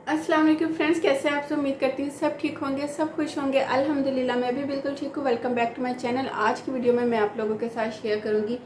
अस्सलाम वालेकुम फ्रेंड्स, कैसे हैं आप सब। उम्मीद करती हूँ सब ठीक होंगे, सब खुश होंगे। अल्हम्दुलिल्लाह मैं भी बिल्कुल ठीक हूँ। Welcome back to my channel. आज की वीडियो में मैं आप लोगों के साथ शेयर करूँगी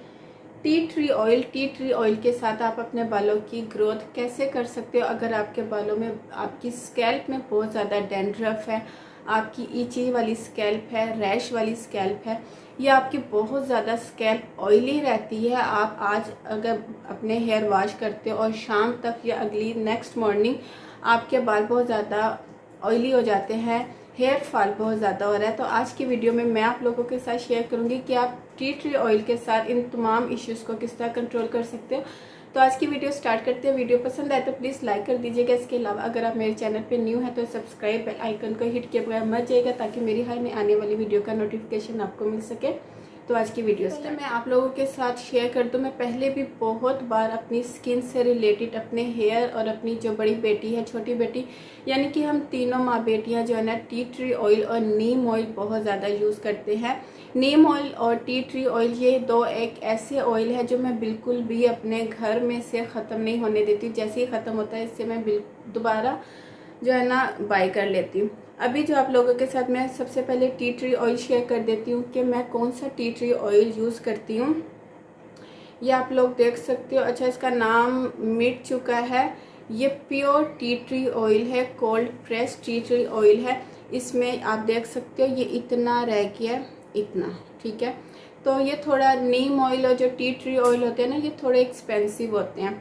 tea tree oil. Tea tree oil के साथ आप अपने बालों की ग्रोथ कैसे कर सकते हो। अगर आपके बालों में, आपकी स्कैल्प में बहुत ज़्यादा डैंड्रफ है, आपकी ईची वाली स्कैल्प है, रैश वाली स्कैल्प है, या आपकी बहुत ज़्यादा स्कैल्प ऑयली रहती है, आप आज अगर अपने हेयर वॉश करते हो और शाम तक या अगली नेक्स्ट मॉर्निंग आपके बाल बहुत ज़्यादा ऑयली हो जाते हैं, हेयर फॉल बहुत ज़्यादा हो रहा है, तो आज की वीडियो में मैं आप लोगों के साथ शेयर करूंगी कि आप टी ट्री ऑयल के साथ इन तमाम इश्यूज़ को किस तरह कंट्रोल कर सकते हो। तो आज की वीडियो स्टार्ट करते हैं। वीडियो पसंद आए तो प्लीज़ लाइक कर दीजिएगा। इसके अलावा अगर आप मेरे चैनल पे न्यू है तो सब्सक्राइब बेल आइकन को हिट किए बगैर मत जाइएगा, ताकि मेरी हर नई आने वाली वीडियो का नोटिफिकेशन आपको मिल सके। तो आज की वीडियो से मैं आप लोगों के साथ शेयर कर दूं, मैं पहले भी बहुत बार अपनी स्किन से रिलेटेड, अपने हेयर और अपनी जो बड़ी बेटी है, छोटी बेटी, यानी कि हम तीनों माँ बेटियां जो है ना, टी ट्री ऑयल और नीम ऑयल बहुत ज़्यादा यूज़ करते हैं। नीम ऑयल और टी ट्री ऑयल, ये दो एक ऐसे ऑयल है जो मैं बिल्कुल भी अपने घर में से ख़त्म नहीं होने देती। जैसे ही ख़त्म होता है इससे मैं दोबारा जो है ना बाय कर लेती हूँ। अभी जो आप लोगों के साथ मैं सबसे पहले टी ट्री ऑयल शेयर कर देती हूँ कि मैं कौन सा टी ट्री ऑयल यूज़ करती हूँ। ये आप लोग देख सकते हो। अच्छा, इसका नाम मिट चुका है। ये प्योर टी ट्री ऑयल है, cold press tea tree oil है। इसमें आप देख सकते हो ये इतना रह गया, इतना, ठीक है। तो ये थोड़ा नीम ऑयल और जो टी ट्री ऑयल होते हैं ना, ये थोड़े एक्सपेंसिव होते हैं।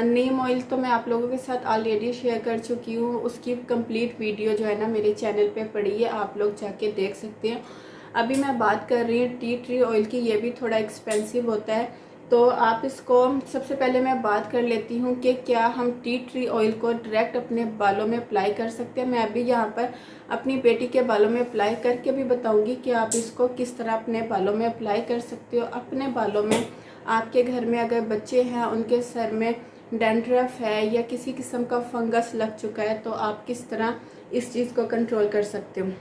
नीम ऑयल तो मैं आप लोगों के साथ ऑलरेडी शेयर कर चुकी हूँ, उसकी कंप्लीट वीडियो जो है ना मेरे चैनल पे पड़ी है, आप लोग जाके देख सकते हैं। अभी मैं बात कर रही हूँ टी ट्री ऑयल की, ये भी थोड़ा एक्सपेंसिव होता है। तो आप इसको, सबसे पहले मैं बात कर लेती हूँ कि क्या हम टी ट्री ऑयल को डायरेक्ट अपने बालों में अप्लाई कर सकते हैं। मैं अभी यहाँ पर अपनी बेटी के बालों में अप्लाई करके भी बताऊँगी कि आप इसको किस तरह अपने बालों में अप्लाई कर सकते हो। अपने बालों में, आपके घर में अगर बच्चे हैं, उनके सर में डैंड्रफ है या किसी किस्म का फंगस लग चुका है, तो आप किस तरह इस चीज़ को कंट्रोल कर सकते हो।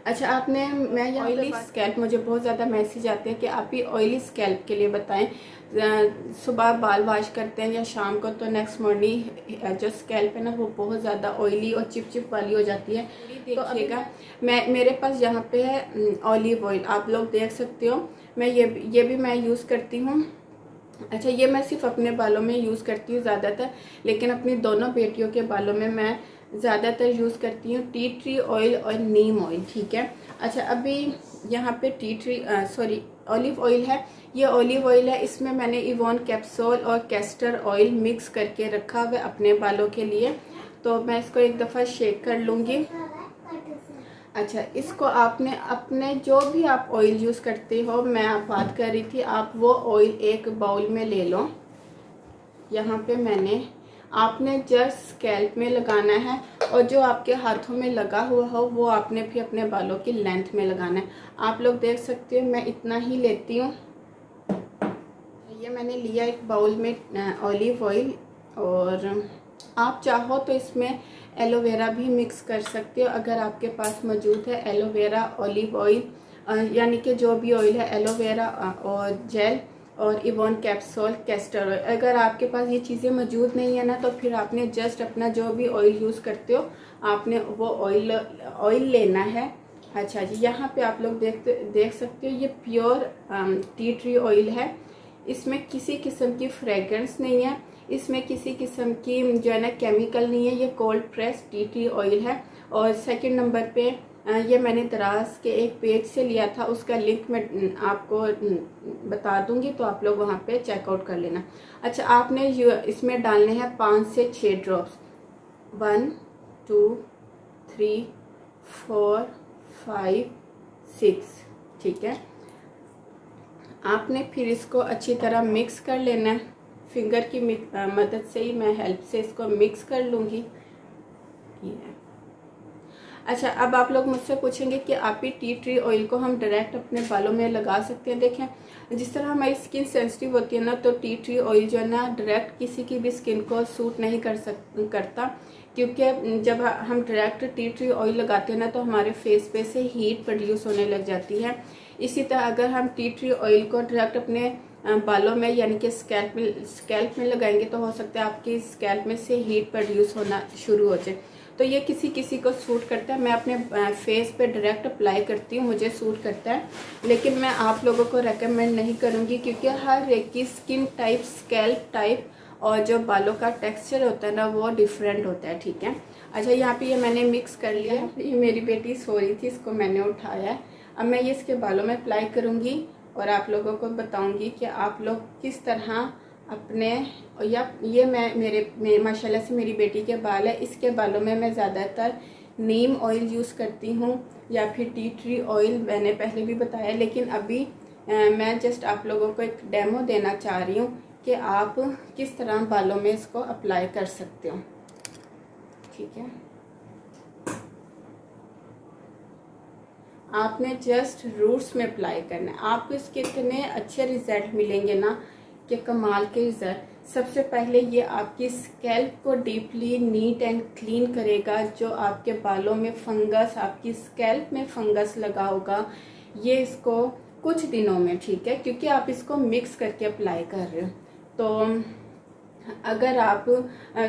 अच्छा, आपने, मैं यहाँ ऑयली स्कैल्प, मुझे बहुत ज़्यादा मैसेज आते हैं कि आप ही ऑयली स्कैल्प के लिए बताएं। सुबह बाल वॉश करते हैं या शाम को, तो नेक्स्ट मॉर्निंग जो स्कैल्प है ना, वो बहुत ज़्यादा ऑयली और चिपचिप वाली हो जाती है। तो देखिएगा, मेरे पास यहाँ पे है ऑलिव ऑयल, आप लोग देख सकते हो। मैं ये भी मैं यूज़ करती हूँ। अच्छा, ये मैं सिर्फ अपने बालों में यूज़ करती हूँ ज़्यादातर, लेकिन अपनी दोनों बेटियों के बालों में मैं ज़्यादातर यूज़ करती हूँ टी ट्री ऑयल और नीम ऑयल, ठीक है। अच्छा, अभी यहाँ पे ऑलिव ऑयल है। ये ऑलिव ऑयल है, इसमें मैंने इवॉन कैप्सूल और कैस्टर ऑयल मिक्स करके रखा हुआ है अपने बालों के लिए। तो मैं इसको एक दफ़ा शेक कर लूँगी। अच्छा, इसको आपने अपने जो भी आप ऑयल यूज़ करते हो, मैं आप बात कर रही थी, आप वो ऑयल एक बाउल में ले लो। यहाँ पे आपने जस्ट स्कैल्प में लगाना है, और जो आपके हाथों में लगा हुआ हो वो आपने भी अपने बालों की लेंथ में लगाना है। आप लोग देख सकते हो, मैं इतना ही लेती हूँ। ये मैंने लिया एक बाउल में ऑलिव ऑयल, और आप चाहो तो इसमें एलोवेरा भी मिक्स कर सकते हो, अगर आपके पास मौजूद है एलोवेरा, ऑलिव ऑयल, यानी कि जो भी ऑयल है, एलोवेरा और जेल और इवॉन कैप्सूल, कैस्टर ऑयल। अगर आपके पास ये चीज़ें मौजूद नहीं है ना, तो फिर आपने जस्ट अपना जो भी ऑयल यूज़ करते हो, आपने वो ऑयल लेना है। अच्छा जी, यहाँ पे आप लोग देख सकते हो, ये प्योर टी ट्री ऑयल है। इसमें किसी किस्म की फ्रेग्रेंस नहीं है, इसमें किसी किस्म की जो है ना केमिकल नहीं है। ये cold press tea tree oil है। और सेकंड नंबर पे ये मैंने दराज के एक पेज से लिया था, उसका लिंक मैं आपको बता दूंगी, तो आप लोग वहाँ पे चेकआउट कर लेना। अच्छा, आपने इसमें डालने हैं 5 से 6 ड्रॉप्स, 1 2 3 4 5 6, ठीक है। आपने फिर इसको अच्छी तरह मिक्स कर लेना है। फिंगर की मदद से ही, मैं हेल्प से इसको मिक्स कर लूँगी। अच्छा, अब आप लोग मुझसे पूछेंगे कि आप ही टी ट्री ऑयल को हम डायरेक्ट अपने बालों में लगा सकते हैं। देखें, जिस तरह हमारी स्किन सेंसिटिव होती है ना, तो टी ट्री ऑयल जो है ना, डायरेक्ट किसी की भी स्किन को सूट नहीं करता, क्योंकि जब हम डायरेक्ट टी ट्री ऑयल लगाते हैं ना, तो हमारे फेस पे से हीट प्रोड्यूस होने लग जाती है। इसी तरह अगर हम टी ट्री ऑयल को डायरेक्ट अपने बालों में यानी कि स्कैल्प में लगाएंगे तो हो सकता है आपकी स्कैल्प में से हीट प्रोड्यूस होना शुरू हो जाए। तो ये किसी किसी को सूट करता है। मैं अपने फेस पे डायरेक्ट अप्लाई करती हूँ, मुझे सूट करता है, लेकिन मैं आप लोगों को रेकमेंड नहीं करूँगी क्योंकि हर एक की स्किन टाइप, स्कैल्प टाइप और जो बालों का टेक्सचर होता है ना वो डिफरेंट होता है, ठीक है। अच्छा, यहाँ पे ये मैंने मिक्स कर लिया है। ये मेरी बेटी सो रही थी, इसको मैंने उठाया है। अब मैं ये इसके बालों में अप्लाई करूँगी और आप लोगों को बताऊँगी कि आप लोग किस तरह अपने, या ये मेरे माशाल्लाह से मेरी बेटी के बाल है, इसके बालों में मैं ज़्यादातर नीम ऑयल यूज़ करती हूँ या फिर टी ट्री ऑयल, मैंने पहले भी बताया, लेकिन अभी मैं जस्ट आप लोगों को एक डेमो देना चाह रही हूँ कि आप किस तरह बालों में इसको अप्लाई कर सकते हो, ठीक है। आपने जस्ट रूट्स में अप्लाई करना है, आपको इसके इतने अच्छे रिजल्ट मिलेंगे ना कि कमाल के रिजल्ट। सबसे पहले ये आपकी स्कैल्प को डीपली नीट एंड क्लीन करेगा। जो आपके बालों में फंगस, आपकी स्कैल्प में फंगस लगा होगा, ये इसको कुछ दिनों में, ठीक है, क्योंकि आप इसको मिक्स करके अप्लाई कर रहे हो। तो अगर आप,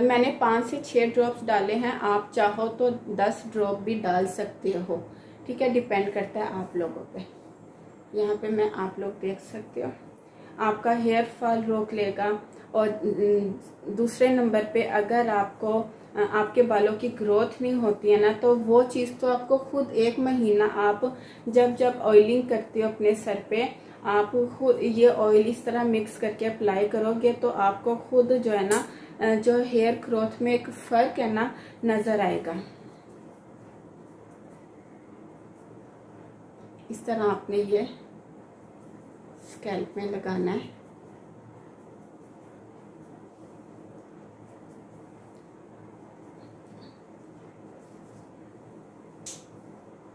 मैंने 5 से 6 ड्रॉप्स डाले हैं, आप चाहो तो 10 ड्रॉप भी डाल सकते हो, ठीक है, डिपेंड करता है आप लोगों पे। यहाँ पे मैं आप लोग देख सकते हो, आपका हेयर फॉल रोक लेगा। और दूसरे नंबर पे अगर आपको आपके बालों की ग्रोथ नहीं होती है ना, तो वो चीज़ तो आपको खुद 1 महीना आप जब ऑयलिंग करते हो अपने सर पे, आप खुद ये ऑयल इस तरह मिक्स करके अप्लाई करोगे तो आपको खुद जो है ना, जो हेयर ग्रोथ में एक फ़र्क है ना, नज़र आएगा। इस तरह आपने ये स्कैल्प में लगाना है।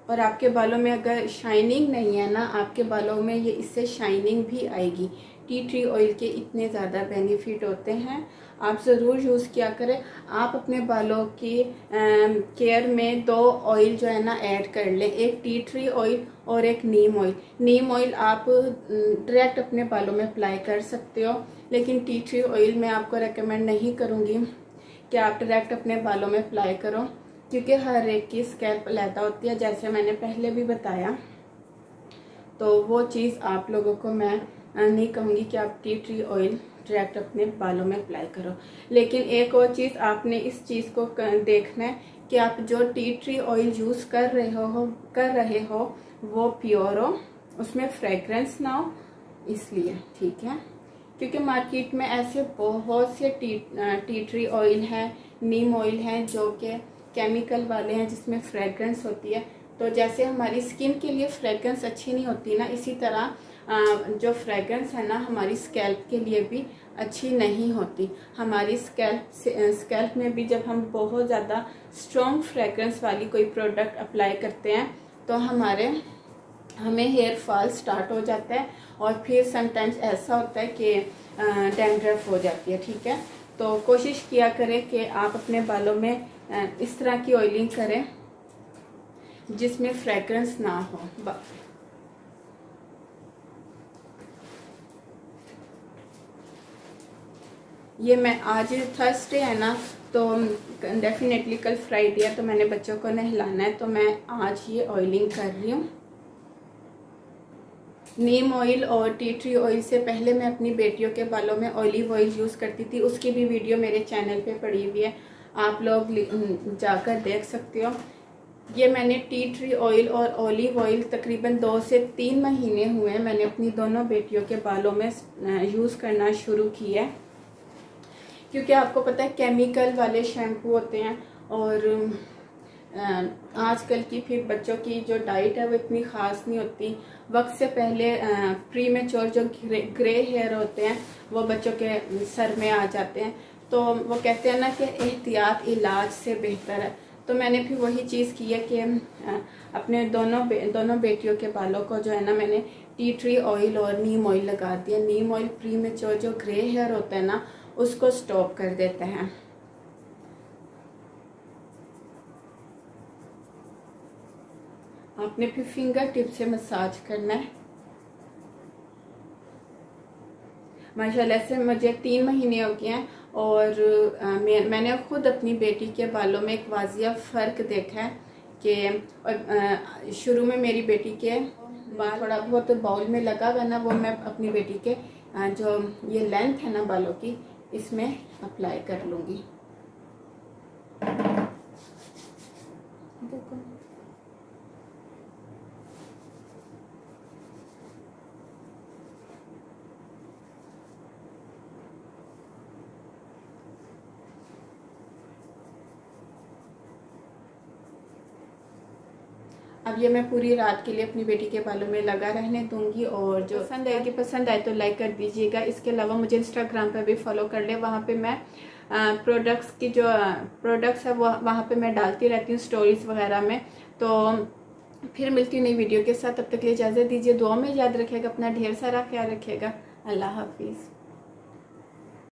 और आपके बालों में अगर शाइनिंग नहीं है ना, आपके बालों में ये इससे शाइनिंग भी आएगी। टी ट्री ऑयल के इतने ज़्यादा बेनिफिट होते हैं, आप ज़रूर यूज़ किया करें। आप अपने बालों की केयर में 2 ऑयल जो है ना ऐड कर लें, एक टी ट्री ऑयल और एक नीम ऑयल। नीम ऑयल आप डायरेक्ट अपने बालों में अप्लाई कर सकते हो, लेकिन टी ट्री ऑयल मैं आपको रेकमेंड नहीं करूँगी कि आप डायरेक्ट अपने बालों में अप्लाई करो, क्योंकि हर एक की स्कैल्प अलग होती है, जैसे मैंने पहले भी बताया। तो वो चीज़ आप लोगों को मैं नहीं कहूँगी कि आप टी ट्री ऑयल डायरेक्ट अपने बालों में अप्लाई करो। लेकिन एक और चीज़ आपने इस चीज़ को देखना है कि आप जो टी ट्री ऑयल यूज़ कर रहे हो वो प्योर हो, उसमें फ्रेगरेंस ना हो, इसलिए, ठीक है। क्योंकि मार्केट में ऐसे बहुत से टी ट्री ऑयल हैं, नीम ऑयल हैं जो कि केमिकल वाले हैं, जिसमें फ्रेगरेंस होती है। तो जैसे हमारी स्किन के लिए फ्रेगरेंस अच्छी नहीं होती ना, इसी तरह जो फ्रेगरेंस है ना हमारी स्कैल्प के लिए भी अच्छी नहीं होती। हमारी स्कैल्प में भी जब हम बहुत ज़्यादा स्ट्रॉन्ग फ्रेगरेंस वाली कोई प्रोडक्ट अप्लाई करते हैं तो हमें हेयर फॉल स्टार्ट हो जाता है, और फिर समटाइम्स ऐसा होता है कि डैंड्रफ हो जाती है, ठीक है। तो कोशिश किया करें कि आप अपने बालों में इस तरह की ऑयलिंग करें जिसमें फ्रेगरेंस ना हो। ये मैं आज थर्सडे है ना, तो डेफिनेटली कल फ्राइडे है, तो मैंने बच्चों को नहलाना है, तो मैं आज ये ऑयलिंग कर रही हूँ। नीम ऑयल और टी ट्री ऑयल से पहले मैं अपनी बेटियों के बालों में ऑलिव ऑयल यूज़ करती थी, उसकी भी वीडियो मेरे चैनल पे पड़ी हुई है, आप लोग जाकर देख सकते हो। ये मैंने टी ट्री ऑयल और ऑलिव ऑयल तकरीबन 2 से 3 महीने हुए हैं मैंने अपनी दोनों बेटियों के बालों में यूज़ करना शुरू किया है, क्योंकि आपको पता है केमिकल वाले शैम्पू होते हैं, और आजकल की फिर बच्चों की जो डाइट है वो इतनी ख़ास नहीं होती। वक्त से पहले प्री मैच्योर जो ग्रे हेयर होते हैं वो बच्चों के सर में आ जाते हैं, तो वो कहते हैं ना कि एहतियात इलाज से बेहतर है। तो मैंने फिर वही चीज़ की है कि अपने दोनों बेटियों के बालों को जो है ना, मैंने टी ट्री ऑयल और नीम ऑयल लगा दिया। नीम ऑयल प्री मैच्योर जो ग्रे हेयर होता है ना उसको स्टॉप कर देते हैं। आपने फिर फिंगर टिप से मसाज करना है। माशाल्लाह से मुझे 3 महीने हो गए हैं और मैंने खुद अपनी बेटी के बालों में एक वाजिया फ़र्क देखा है कि शुरू में मेरी बेटी के बाल थोड़ा बहुत बाउल में लगा हुआ ना, वो मैं अपनी बेटी के जो ये लेंथ है ना बालों की, इसमें अप्लाई कर लूँगी। देखो अब ये मैं पूरी रात के लिए अपनी बेटी के बालों में लगा रहने दूंगी। और जो पसंद आए तो लाइक कर दीजिएगा। इसके अलावा मुझे इंस्टाग्राम पे भी फॉलो कर ले, वहाँ पे मैं प्रोडक्ट्स की जो प्रोडक्ट्स है वो वहाँ पे मैं डालती रहती हूँ स्टोरीज वगैरह में। तो फिर मिलती हूँ नई वीडियो के साथ, तब तक के लिए इजाज़त दीजिए। दुआ में याद रखिएगा, अपना ढेर सारा ख्याल रखिएगा। अल्लाह हाफिज़।